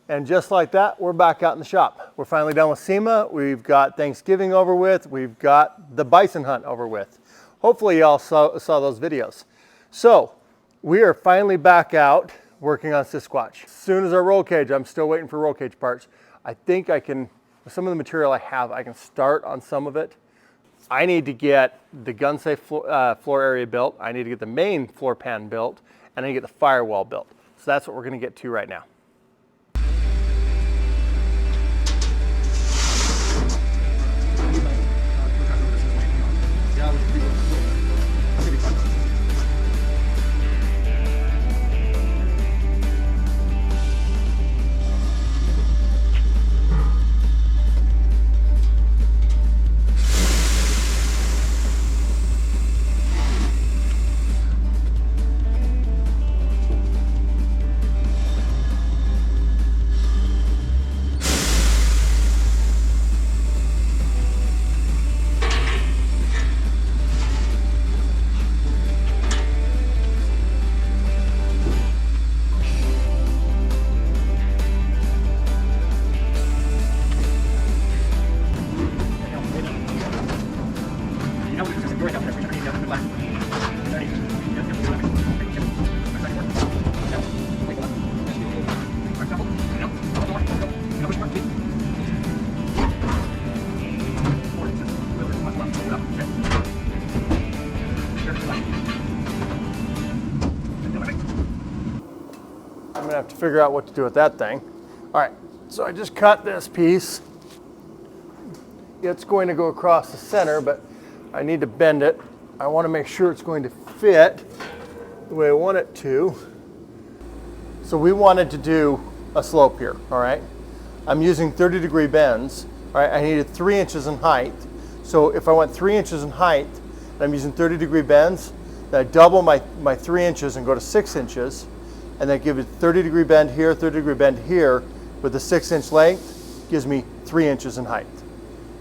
And just like that, we're back out in the shop. We're finally done with SEMA. We've got Thanksgiving over with. We've got the bison hunt over with. Hopefully y'all saw those videos. So we are finally back out working on Sixsquatch. As soon as our roll cage, I'm still waiting for roll cage parts. I think I can, with some of the material I have, I can start on some of it. I need to get the gun safe floor area built. I need to get the main floor pan built, and I need to get the firewall built. So that's what we're gonna get to right now. I'm gonna have to figure out what to do with that thing. All right, so I just cut this piece. It's going to go across the center, but I need to bend it. I want to make sure it's going to fit the way I want it to. So we wanted to do a slope here, all right? I'm using 30-degree bends. All right, I needed 3 inches in height. So if I went 3 inches in height, and I'm using 30-degree bends, then I double my 3 inches and go to 6 inches, and then give it 30-degree bend here, 30-degree bend here, with a 6-inch length, gives me 3 inches in height.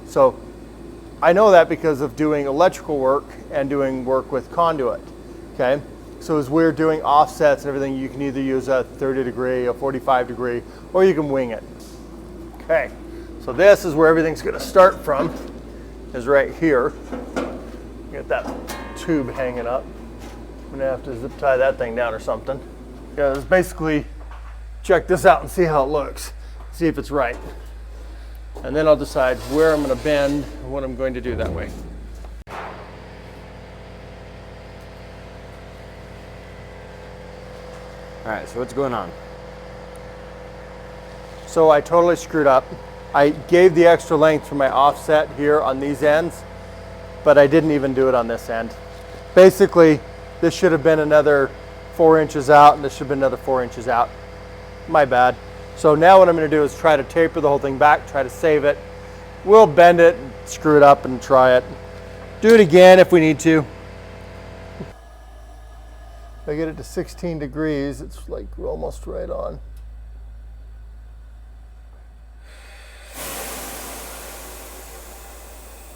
So I know that because of doing electrical work and doing work with conduit, okay? So as we're doing offsets and everything, you can either use a 30-degree, a 45-degree, or you can wing it. Okay, so this is where everything's gonna start from, is right here. Get that tube hanging up. I'm gonna have to zip tie that thing down or something. Yeah, let's basically check this out and see how it looks, see if it's right. And then I'll decide where I'm going to bend and what I'm going to do that way. All right, so what's going on? So I totally screwed up. I gave the extra length for my offset here on these ends, but I didn't even do it on this end. Basically, this should have been another 4 inches out, and this should have been another 4 inches out. My bad. So now what I'm going to do is try to taper the whole thing back, try to save it. We'll bend it, screw it up, and try it. Do it again if we need to. If I get it to 16 degrees, it's like we're almost right on.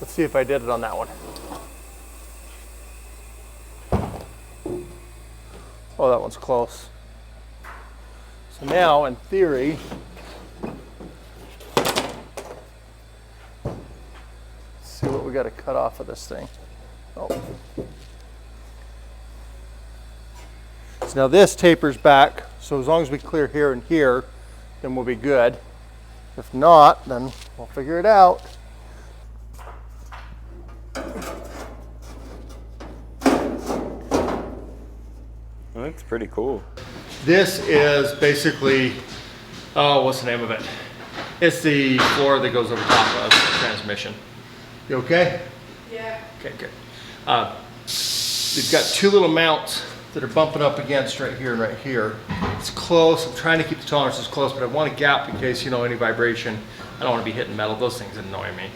Let's see if I did it on that one. Oh, that one's close. So now, in theory, let's see what we got to cut off of this thing. Oh. So now this tapers back, so as long as we clear here and here, then we'll be good. If not, then we'll figure it out. Looks pretty cool. This is basically, oh, what's the name of it? It's the floor that goes over top of the transmission. You okay? Yeah. Okay, good. We've got two little mounts that are bumping up against right here and right here. It's close. I'm trying to keep the tolerances close, but I want a gap in case, you know, any vibration. I don't want to be hitting metal. Those things annoy me.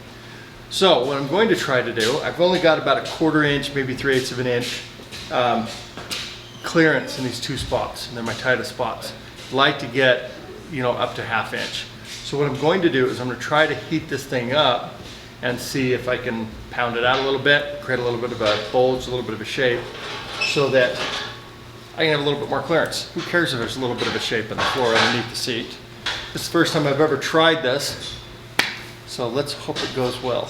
So what I'm going to try to do, I've only got about a 1/4 inch, maybe 3/8 of an inch clearance in these two spots, and they're my tightest spots. I'd like to get, you know, up to 1/2 inch. So what I'm going to do is I'm going to try to heat this thing up and see if I can pound it out a little bit, create a little bit of a bulge, a little bit of a shape, so that I can have a little bit more clearance. Who cares if there's a little bit of a shape in the floor underneath the seat? This is the first time I've ever tried this, so let's hope it goes well.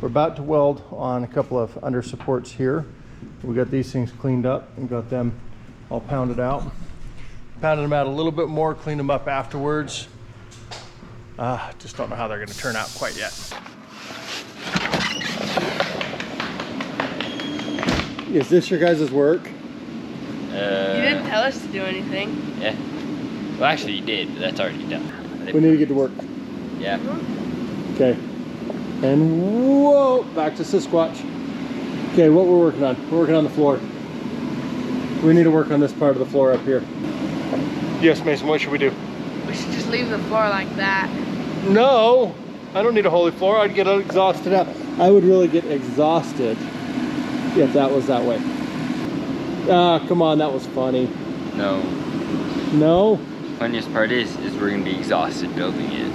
We're about to weld on a couple of under supports here. We got these things cleaned up and got them all pounded out. Pounded them out a little bit more, cleaned them up afterwards. Just don't know how they're going to turn out quite yet. Is this your guys' work? You didn't tell us to do anything. Yeah. Well, actually, you did, but that's already done. We need to get to work. Yeah. Okay. And whoa, back to Sixsquatch. Okay, what we're working on? We're working on the floor. We need to work on this part of the floor up here. Yes, Mason, what should we do? We should just leave the floor like that. No, I don't need a holy floor. I'd get exhausted out. I would really get exhausted if that was that way. Come on, that was funny. No. No? Funniest part is we're gonna be exhausted building it.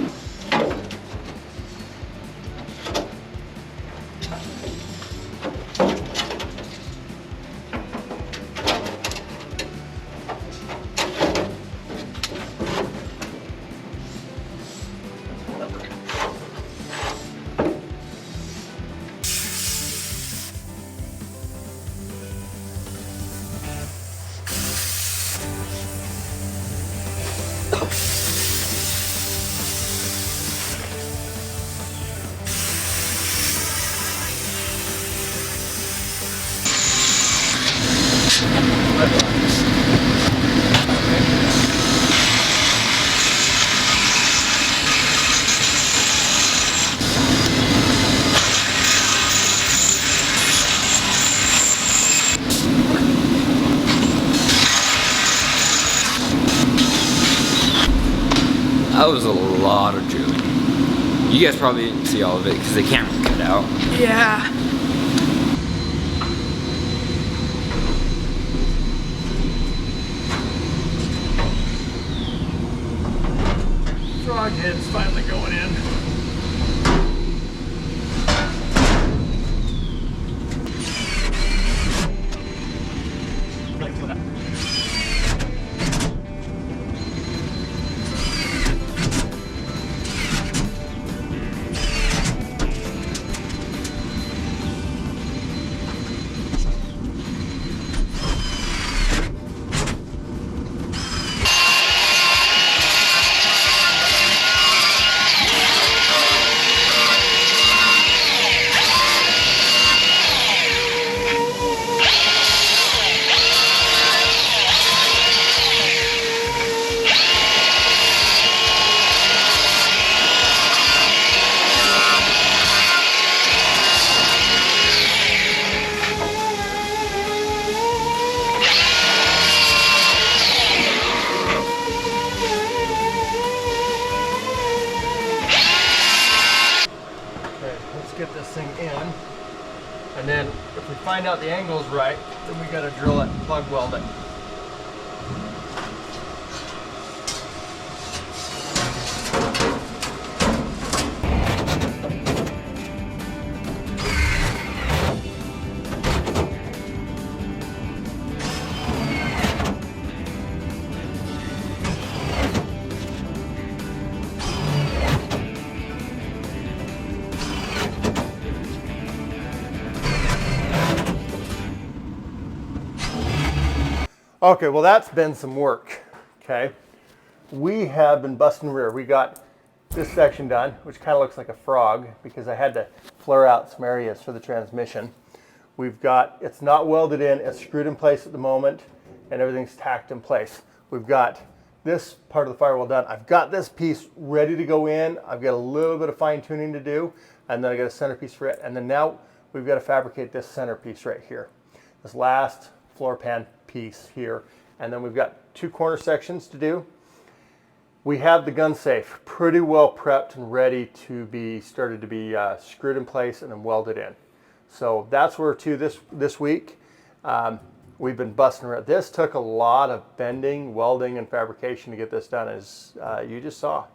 That was a lot of drilling. You guys probably didn't see all of it because the camera cut out. Yeah. Frog head's finally going in. Get this thing in, and then if we find out the angle's right, then we got to drill it and plug weld it. Okay, well that's been some work, okay? We have been busting rear. We got this section done, which kind of looks like a frog because I had to flare out some areas for the transmission. We've got, it's not welded in, it's screwed in place at the moment, and everything's tacked in place. We've got this part of the firewall done. I've got this piece ready to go in. I've got a little bit of fine tuning to do, and then I got a centerpiece for it. And then now we've got to fabricate this centerpiece right here, this last floor pan piece here. And then we've got 2 corner sections to do. We have the gun safe pretty well prepped and ready to be started to be screwed in place and then welded in. So that's where we're to this week. We've been busting around. This took a lot of bending, welding, and fabrication to get this done, as you just saw.